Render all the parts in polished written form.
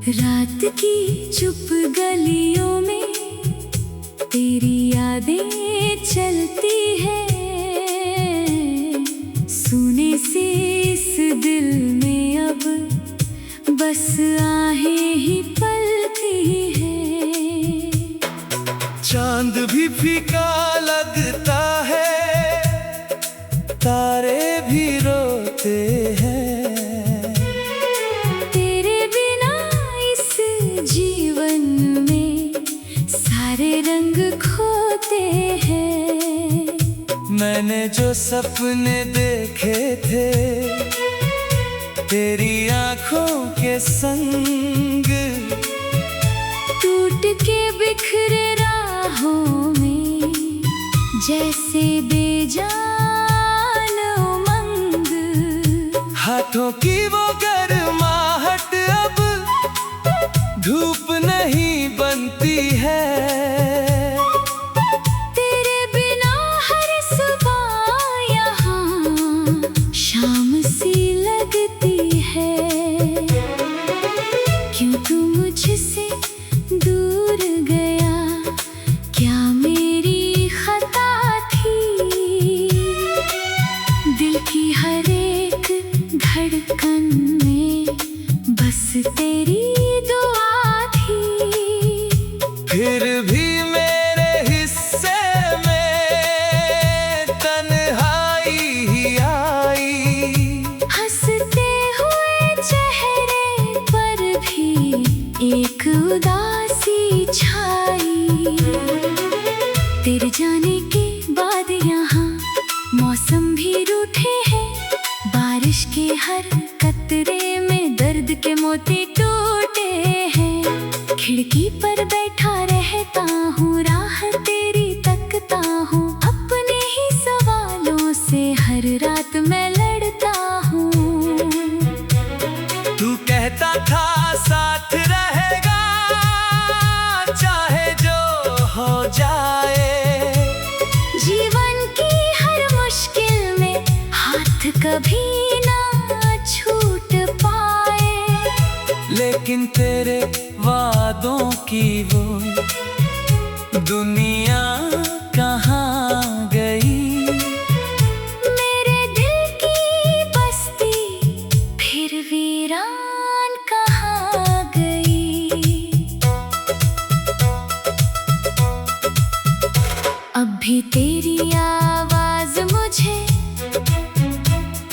रात की चुप गलियों में तेरी यादें चलती है। सुने से इस दिल में अब बस आहें ही पलती है। चांद भी फीका लगता है, तारे भी रोते हैं। तेरे बिना इस जीवन में सारे रंग खोते हैं। मैंने जो सपने देखे थे तेरी आंखों के संग, टूट के बिखरे राहों में जैसे बेजान उमंग। हाथों की वो गर्माहट अब धूप नहीं बनती है। तेरे बिना हर सुबह यहाँ शाम सी लगती है। क्यों तू मुझसे दूर गया, क्या मेरी खता थी? दिल की हर एक धड़कन में बस तेरी दुआ थी। फिर भी मेरे हिस्से में तन्हाई ही आई। हंसते हुए चेहरे पर भी एक उदासी छाई। तेरे जाने के बाद यहाँ मौसम भी रूठे हैं। बारिश के हर कतरे में दर्द के मोती टूटे हैं। खिड़की पर बैठा रहता हूँ, राह तेरी तकता हूँ। अपने ही सवालों से हर रात मैं लड़ता हूँ। तू कहता था साथ रहेगा, चाहे जो हो जाए। जीवन की हर मुश्किल में हाथ कभी ना छूट पाए। लेकिन तेरे वादों की वो दुनिया कहाँ गई? मेरे दिल की बस्ती फिर वीरान कहाँ गई? अब भी तेरी आवाज मुझे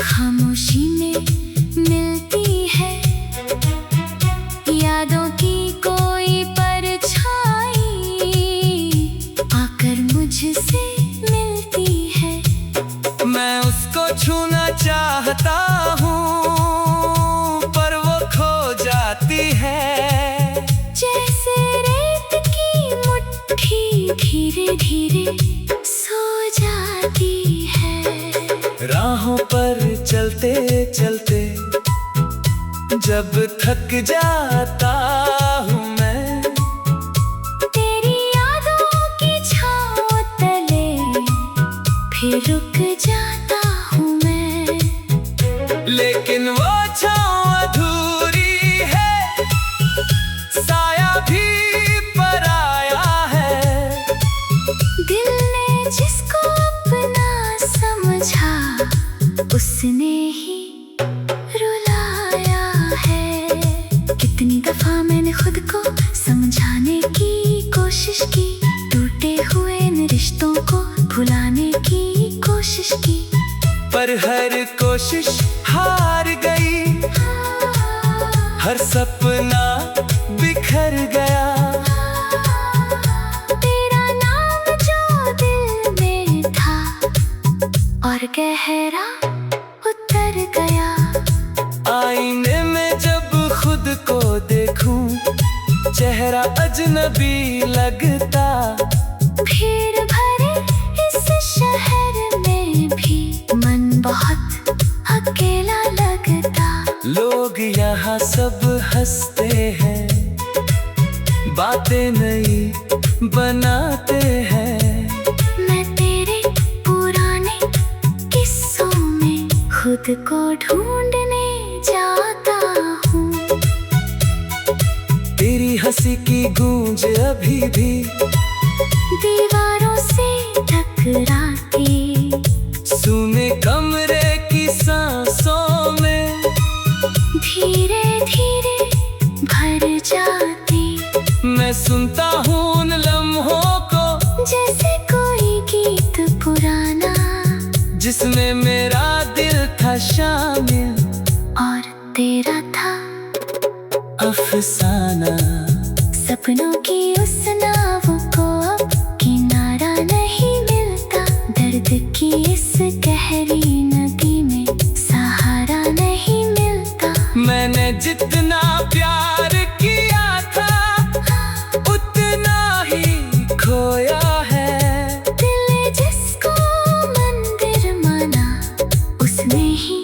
खामोशी में मिलती है। यादों की कोई परछाई आकर मुझसे मिलती है। मैं उसको छूना चाहता हूँ पर वो खो जाती है। जैसे रेत की मुट्ठी धीरे धीरे सो जाती है। राहों पर चलते चलते जब थक जाता हूँ मैं, तेरी यादों की छाँव तले फिर रुक जाता हूँ मैं। लेकिन वो छाँव अधूरी है, साया भी पराया है। दिल ने जिसको अपना समझा उसने ही रुलाया है। कितनी दफा मैंने खुद को समझाने की कोशिश की, टूटे हुए इन रिश्तों को भुलाने की कोशिश की। पर हर कोशिश हार गई, हर सपना बिखर गया। तेरा नाम जो दिल में था और गहरा उतर गया। आईने में जब खुद को देखूं, चेहरा अजनबी लगता। भीड़ भरे इस शहर में भी मन बहुत अकेला लगता। लोग यहाँ सब हंसते हैं, बातें नई बनाते हैं। मैं तेरे पुराने किस्सों में खुद को ढूंढने जाता हूँ। किसी की गूंज अभी भी दीवारों से टकराती, सुने कमरे की सांसों में धीरे धीरे भर जाती। मैं सुनता हूँ उन लम्हों को जैसे कोई गीत पुराना, जिसमें मेरा दिल था शामिल और तेरा था अफसाना। सपनों की उस नाव को अब किनारा नहीं मिलता, दर्द की इस गहरी नदी में सहारा नहीं मिलता। मैंने जितना प्यार किया था उतना ही खोया है। दिल जिसको मंदिर माना उसने ही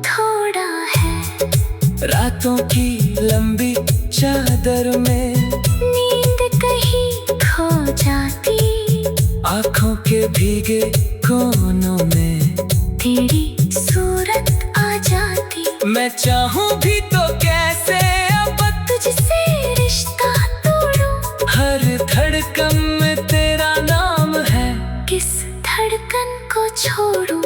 थोड़ा है। रातों की लंबी चादर में नींद कहीं खो जाती, आँखों के भीगे कोनों में तेरी सूरत आ जाती। मैं चाहूँ भी तो कैसे अब तुझसे रिश्ता तोड़ूं, हर धड़कन में तेरा नाम है। किस धड़कन को छोड़ूं,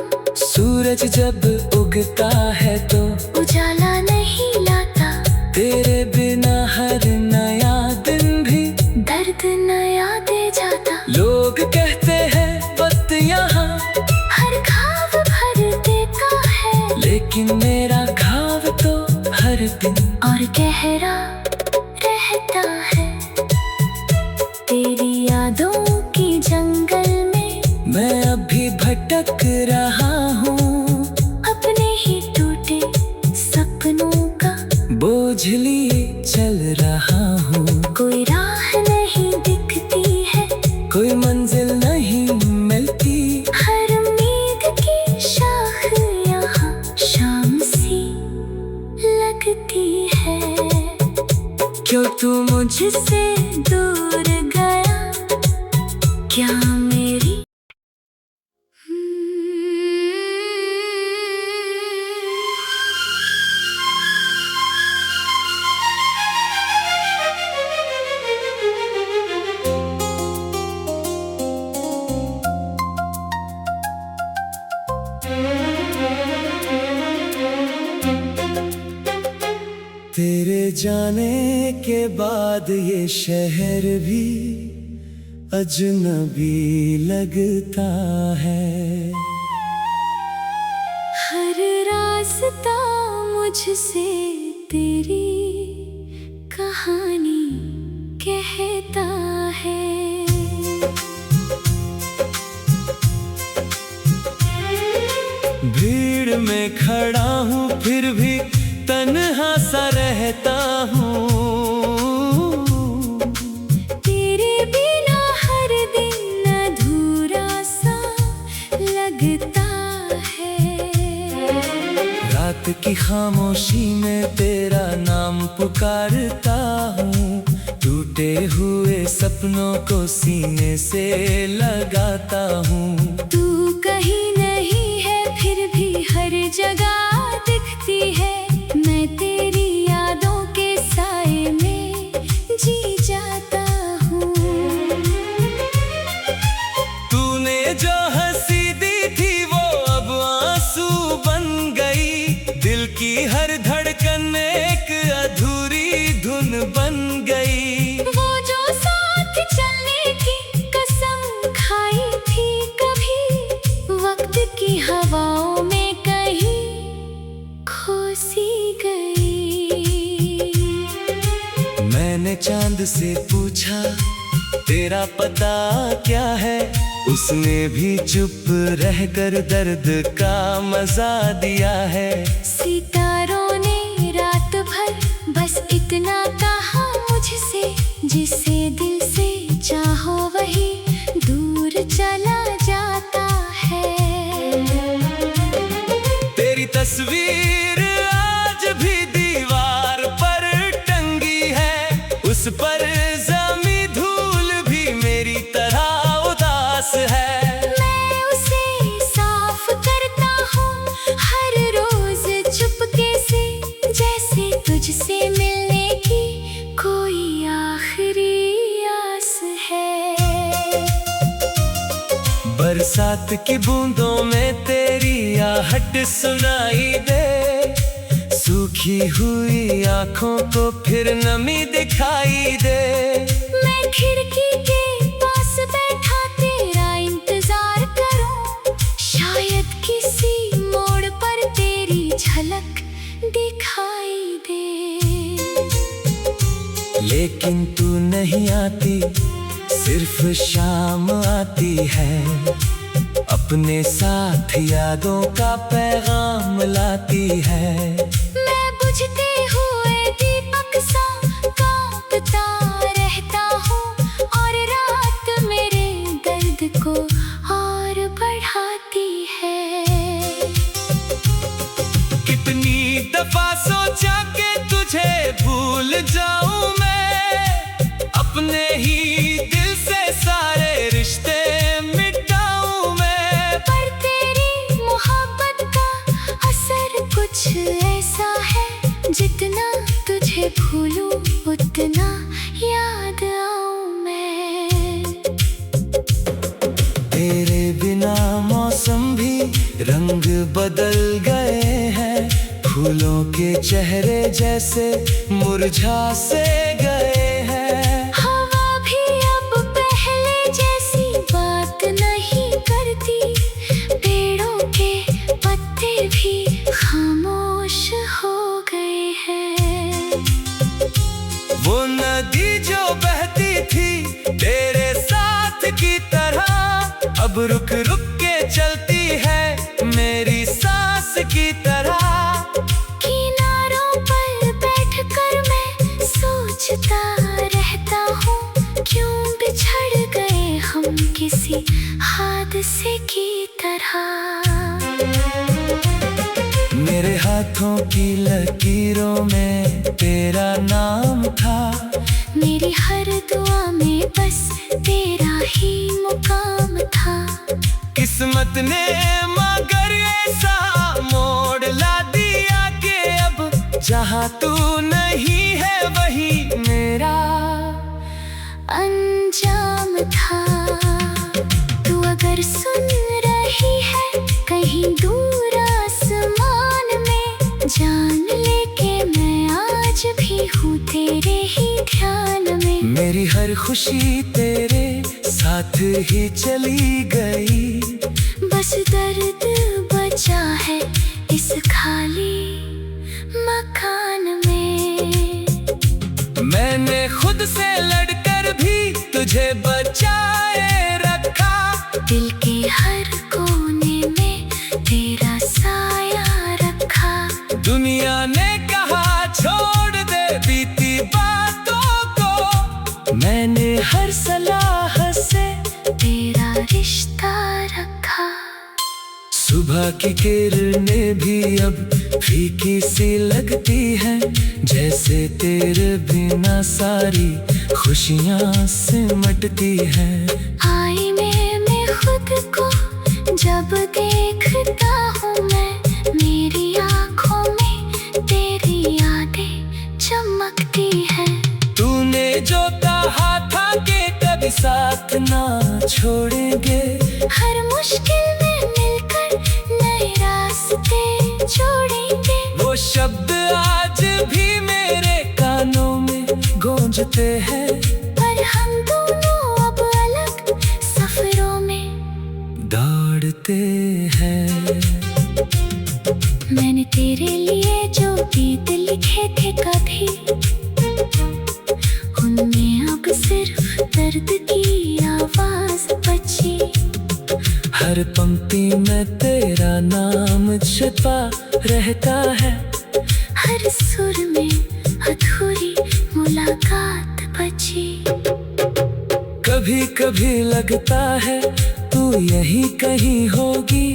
सूरज जब उगता है तो उजाला नहीं लाता, तेरे बिना हर नया दिन भी दर्द नया दे जाता। लोग कहते हैं वक्त यहाँ हर घाव भर देता है, लेकिन मेरा घाव तो हर दिन और गहरा रहता है। तेरी यादों की जंगल में मैं अभी भटक रहा हूँ, अपने ही टूटे सपनों का बोझ लिए चल रहा हूँ। कोई राह नहीं दिखती है, कोई मंजिल नहीं मिलती, हर उम्मीद की शाख यहाँ शाम सी लगती है। क्यों तू मुझसे दूर गया, क्या मेरी तेरे जाने के बाद ये शहर भी अजनबी लगता है। हर रास्ता मुझसे तेरी कहानी कहता है। भीड़ में खड़ा हूँ फिर भी तन्हा सा रहता हूँ, तेरे बिना हर दिन अधूरा सा लगता है। रात की खामोशी में तेरा नाम पुकारता हूँ, टूटे हुए सपनों को सीने से लगाता हूँ। तू कहीं नहीं है फिर भी हर जगह दिखती है, मैं तेरी यादों के साए में जी जाता हूँ। तूने जो हंसी दी थी वो अब आंसू बन गई, दिल की हर धड़कन एक अधूरी धुन बन गई। वो जो साथ चलने की कसम खाई थी कभी, वक्त की हवाओं में कहीं खो सी गई। मैंने चांद से पूछा तेरा पता क्या है, उसने भी चुप रहकर दर्द का मजा दिया है। सितारों ने रात भर बस इतना कहा मुझसे, जिसे दिल से चाहो वही दूर चला जाता है। तेरी तस्वीर आज भी दीवार पर टंगी है, उस पर जमी धूल भी मेरी तरह उदास है। मैं उसे साफ करता हूँ हर रोज चुपके से, जैसे तुझसे मिलने की कोई बरसात की बूंदों में तेरी आहट सुनाई दे। सूखी हुई आंखों को फिर नमी दिखाई दे। मैं खिड़की के पास बैठा तेरा इंतजार करूं, शायद किसी मोड़ पर तेरी झलक दिखाई दे। लेकिन तू नहीं आती, सिर्फ शाम आती है। अपने साथ यादों का पैगाम लाती है। मैं बुझते हुए दीपक सा कांपता रहता हूँ, और रात मेरे दर्द को और बढ़ाती है। कितनी दफा सोचा कि तुझे भूल जाऊं मैं, अपने ही दिल से सारे रिश्ते मिटाऊं मैं। पर तेरी मोहब्बत का असर कुछ ऐसा है, जितना तुझे भूलूं उतना याद आऊं मैं। तेरे बिना मौसम भी रंग बदल गए हैं। फूलों के चेहरे जैसे मुरझा से गए हैं। हवा भी अब पहले जैसी बात नहीं करती, पेड़ों के पत्ते भी खामोश हो गए हैं। वो नदी जो बहती थी तेरे साथ की तरह, अब रुक रुक के चलती है मेरी सांस की तरह। किनारों पर बैठकर मैं सोचता रहता हूँ, क्यों बिछड़ गए हम किसी हादसे की तरह। मेरे हाथों की लकीरों में तेरा नाम था, मेरी हर दुआ में बस तेरा ही मुकाम था। किस्मत ने मगर ऐसा मोड़ ला दिया कि अब जहाँ तू नहीं है वही मेरा अंजाम था। तू अगर सुन रही है कहीं दूर आसमान में, जान ले के मैं आज भी हूँ तेरे ही ध्यान में। मेरी हर खुशी तेरे साथ ही चली गई, बस दर्द बचा है इस खाली मकान में। मैंने खुद से लड़कर भी तुझे बचाए रखा। दिल के हर कोने में तेरा साया रखा। दुनिया ने कहा छोड़ दे बीती बातों को, मैंने हर सलाह से तेरा रिश्ता रखा। सुबह की किरणें भी अब फीकी सी लगती हैं, जैसे तेरे बिना सारी खुशियाँ सिमटती हैं। आईने में खुद को जब देखता हूँ मैं, मेरी आँखों में तेरी यादें चमकती हैं। तूने जो कहा था कि कभी साथ ना छोड़ेंगे, हर मुश्किल में मिलकर नए रास्ते जोड़ेंगे। वो शब्द आज भी मेरे कानों में गूंजते हैं। पर हम दोनों अब अलग सफरों में दौड़ते हैं। मैंने तेरे लिए जो गीत लिखे थे कभी, उनमें अब सिर्फ दर्द की आवाज बची। हर पंक्ति में तेरा नाम छिपा रहता है, हर सुर में अधूरी मुलाकात बची। कभी कभी लगता है तू यहीं कहीं होगी,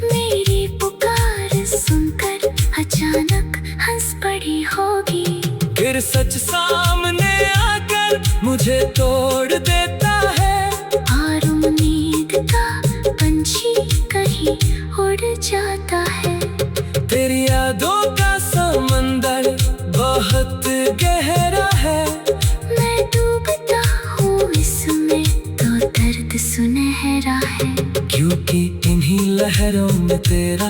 मेरी पुकार सुनकर अचानक हंस पड़ी होगी। फिर सच सामने आकर मुझे तोड़ देता है, और उम्मीद का पंछी कहीं उड़ जाता है। तेरी यादों का समंदर बहुत गहरा है, मैं डूबता हूँ इसमें तो दर्द सुनहरा है। क्योंकि इन्हीं लहरों में तेरा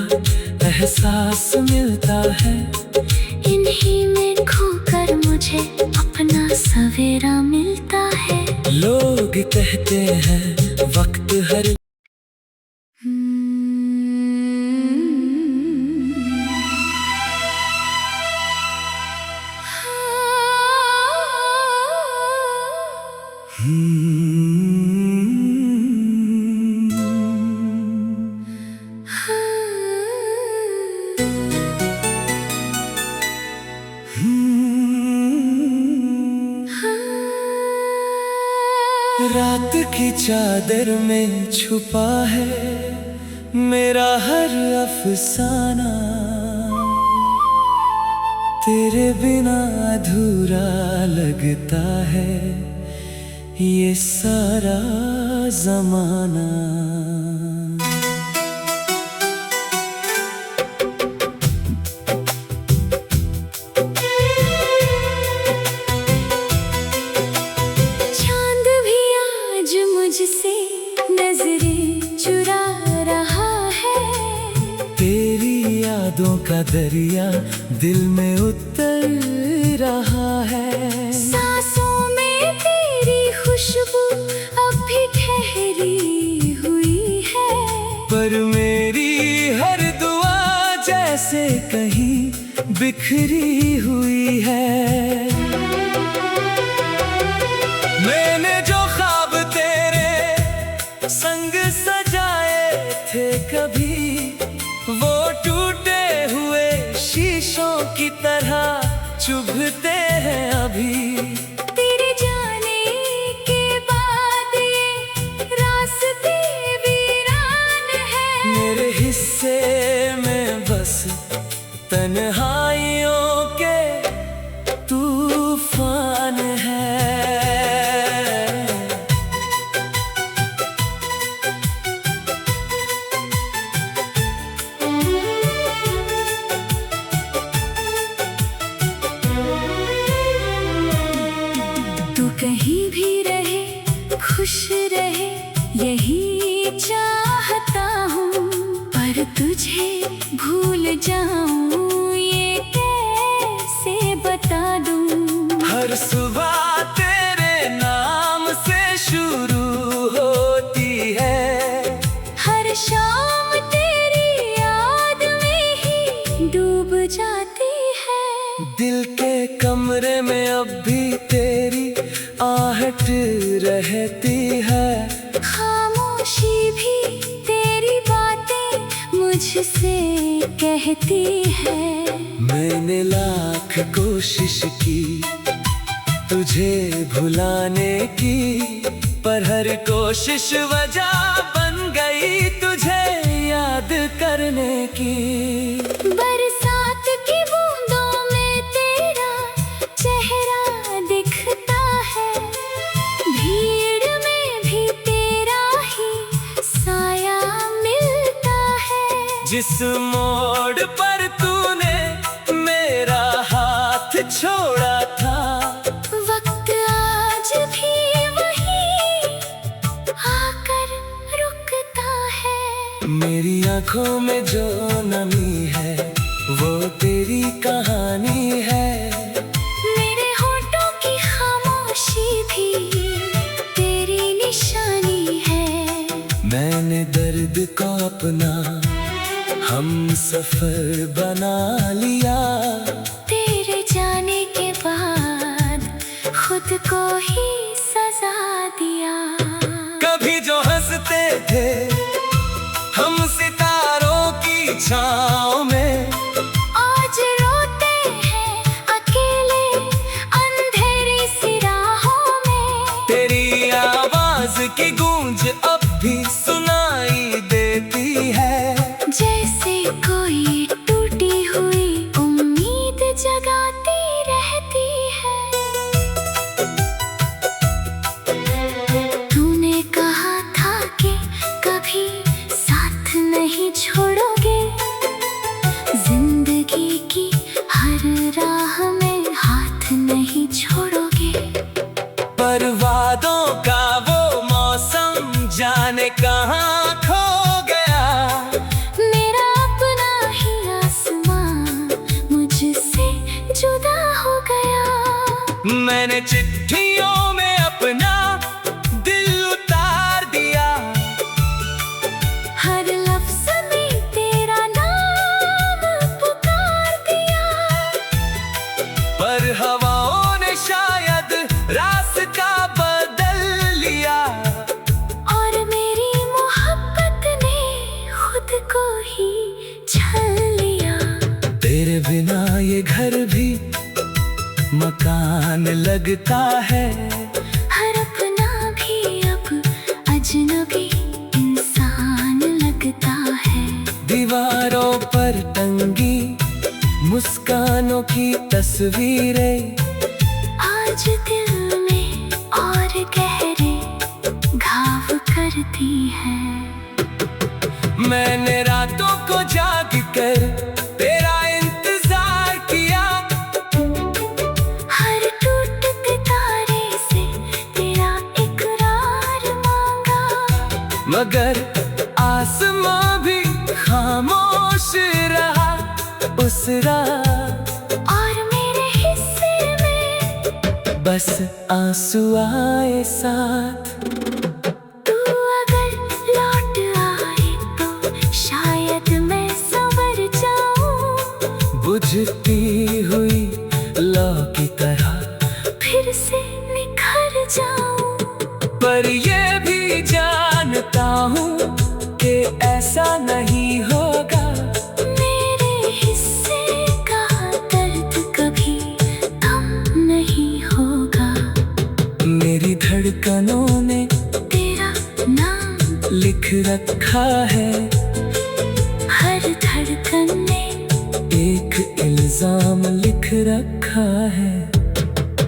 एहसास मिलता है। इन्हीं में खोकर मुझे अपना सवेरा मिलता है। लोग कहते हैं वक्त हर रात की चादर में छुपा है मेरा हर अफसाना, तेरे बिना अधूरा लगता है ये सारा जमाना। मुझसे नजरें चुरा रहा है, तेरी यादों का दरिया दिल में उतर रहा है। सांसों में तेरी खुशबू अब भी ठहरी हुई है, पर मेरी हर दुआ जैसे कहीं बिखरी हुई है। मैंने जो ख्वाब तेरे संग सजाए थे कभी, वो टूटे हुए शीशों की तरह चुभते हैं अभी। तेरे जाने के बाद ये रास्ते वीरान है, मेरे हिस्से में बस तन्हाइयों के तूफान है। कहीं भी रहे खुश रहे यही चाहता हूँ, पर तुझे भूल जाऊँ ये कैसे बता दूँ। हर सुबह तेरे नाम से शुरू होती है, हर शाम तेरी याद में ही डूब जाती है। दिल के कमरे में अब भी तेरी आहट रहती है, खामोशी भी तेरी बातें मुझसे कहती है। मैंने लाख कोशिश की तुझे भुलाने की, पर हर कोशिश वजह बन गई तुझे याद करने की। बरसात की बूंदों में तेरा चेहरा दिखता है, भीड़ में भी तेरा ही साया मिलता है। जिस मोड़ पर तूने मेरा हाथ छोड़ा था, वक्त आज भी वही आकर रुकता है। मेरी आंखों में जो नमी है वो तेरी कहानी है, मेरे होठों की खामोशी भी तेरी निशानी है। मैंने दर्द को अपना हम सफर बना लिया, तेरे जाने के बाद खुद को ही सजा दिया। कभी जो हंसते थे हम सितारों की छाँव में, आज रोते हैं अकेले अंधेरी सी राहों में। तेरी आवाज की गूंज अब भी सुनाई देती है, जैसे कोई टूटी हुई उम्मीद जगाती रहती है। तूने कहा था कि कभी साथ नहीं छोड़ोगे, जिंदगी की हर राह में हाथ नहीं छोड़ोगे। पर वादों का वो मौसम जाने कहाँ खो मैंने चिट्ठियों में अपना दिल उतार दिया, हर लफ्ज में तेरा नाम पुकार दिया। पर हवाओं ने शायद रास्ता बदल लिया, और मेरी मोहब्बत ने खुद को ही छल लिया। तेरे बिना ये घर भी मकान लगता है, हर अपना भी अब अजनबी इंसान लगता है। दीवारों पर टंगी मुस्कानों की तस्वीरें आज दिल में और गहरे घाव करती हैं। मैंने रातों को जाग कर तेरा इंतजार किया, हर टूटते तारे से तेरा इकरार मांगा। मगर आसमां भी खामोश रहा उस रात, और मेरे हिस्से में बस आंसू आए साथ। तू अगर लौट आए तो शायद मैं संवर जाऊं, बुझती हुई लौ की तरह फिर से निखर जाऊं। पर ये भी जानता हूँ कि ऐसा नहीं होगा, मेरे हिस्से का दर्द कभी कम नहीं होगा। मेरी धड़कनों ने तेरा नाम लिख रखा है, हर धड़कन ने एक इल्जाम लिख रखा है।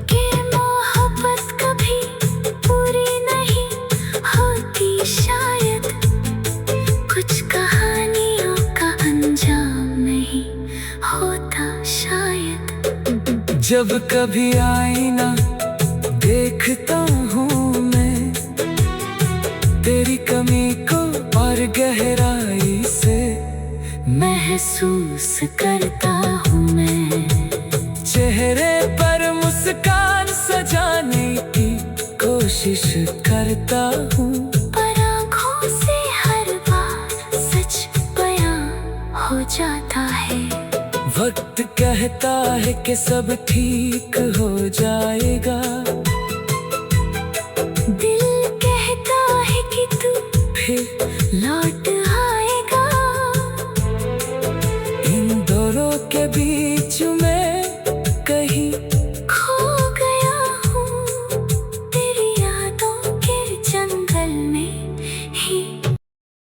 कि मोहब्बत कभी पूरी नहीं होती शायद, कुछ कहानियों का अंजाम नहीं होता शायद। जब कभी आईना देखता हूँ मैं तेरी कमी को और गहराई से महसूस करता हूँ मैं। चेहरे पर मुस्कान सजाने की कोशिश करता हूँ, पर आँखों से हर बार सच बयां हो जाता है। वक्त कहता है कि सब ठीक हो जाएगा, दिल कहता है कि तू फिर लौट